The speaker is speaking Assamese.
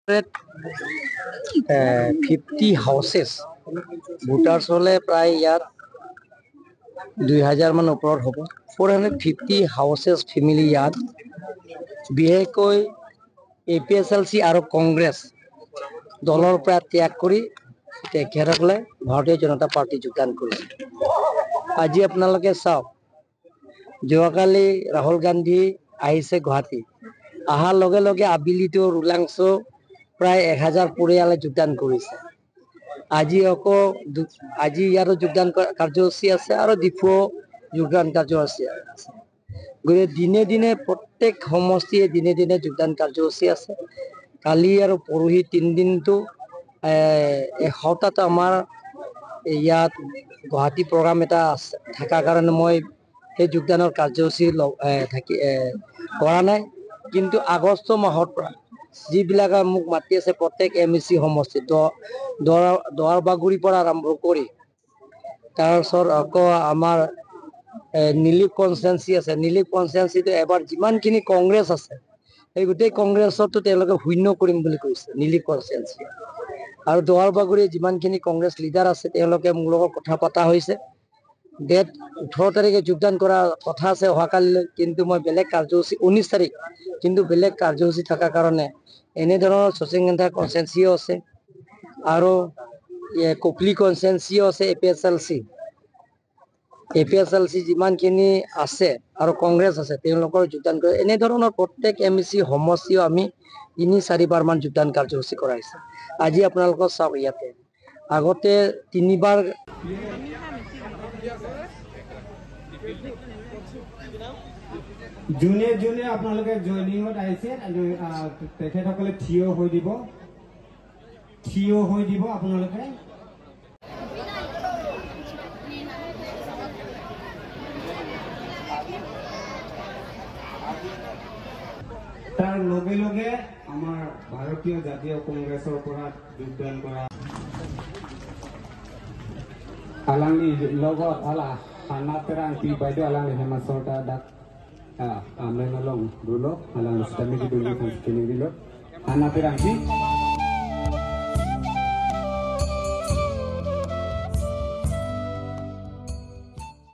50 হাউচেছ ভোটাৰ্ছ হ'লে প্ৰায় ইয়াত 2000 মান ওপৰত হ'ব 450 হাউচেছ ফেমিলি ইয়াত বিশেষকৈ APSLC আৰু কংগ্ৰেছ দলৰ পৰা ত্যাগ কৰি তেখেতসকলে ভাৰতীয় জনতা পাৰ্টি যোগদান কৰিছে আজি আপোনালোকে চাওক যোৱাকালি ৰাহুল গান্ধী আহিছে গুৱাহাটী আহাৰ লগে লগে আবিলিটো ৰুলাংশ প্ৰায় 1000 পৰিয়ালে যোগদান কৰিছে আজি ইয়াৰো যোগদান কাৰ্যসূচী আছে আৰু ডিফু যোগদান কাৰ্যসূচী আছে গতিকে দিনে দিনে প্ৰত্যেক সমষ্টিয়ে দিনে দিনে যোগদান কাৰ্যসূচী আছে কালি আৰু পৰহি 3 দিনটো এসপ্তাহটো আমাৰ ইয়াত গুৱাহাটী প্ৰগ্ৰাম এটা আছে থকাৰ কাৰণে মই সেই যোগদানৰ কাৰ্যসূচী কৰা নাই কিন্তু আগষ্ট মাহৰ পৰা যিবিলাক মোক মাতি আছে প্ৰত্যেক MEC সমষ্টি দৰবাগুৰিৰ পৰা আৰম্ভ কৰি তাৰপিছত আকৌ আমাৰ নীলিক কনষ্টেঞ্চি আছে নীলিক কনষ্টেঞ্চিটো এবাৰ যিমানখিনি কংগ্ৰেছ আছে এই গোটেই কংগ্ৰেছতো তেওঁলোকে শূন্য কৰিম বুলি কৈছে নীলিক কনষ্টেঞ্চি আৰু দৰবাগুৰি যিমানখিনি কংগ্ৰেছ লিডাৰ আছে তেওঁলোকে মোৰ লগত কথা পতা হৈছে ডেট 18 তাৰিখে যোগদান কৰা কথা আছে অহাকালিলৈ কিন্তু মই বেলেগ কাৰ্যসূচী 19 তাৰিখ কিন্তু বেলেগ কাৰ্যসূচী থকাৰ কাৰণে এনে ধৰণৰ শশীংগেন্ধা কনষ্টেঞ্চিও আছে আৰু কপলি কনষ্টেঞ্চিও আছে APSLC যিমানখিনি আছে আৰু কংগ্ৰেছ আছে তেওঁলোকৰ যোগদান কৰে এনে ধৰণৰ প্ৰত্যেক MEC সমষ্টিও আমি 3-4 বাৰ মান যোগদান কাৰ্যসূচী কৰাইছে আজি আপোনালোকৰ চাওক ইয়াতে আগতে 3 বাৰ জুনে জুনে আপোনালোকে জয়নিঙত আহিছে তেখেতসকলে থিয় হৈ দিব আপোনালোকে তাৰ লগে লগে আমাৰ ভাৰতীয় জাতীয় কংগ্ৰেছৰ পৰা যোগদান কৰা আলাংনি লগত আলা হানাতেৰাং পি বাইদেউ আলাংনি হেমাচৰটা দাক আমলেনলং দুলো আলাং স্টামিটি দুলি কনষ্টিটিউট দিলো হানাতেৰাং পি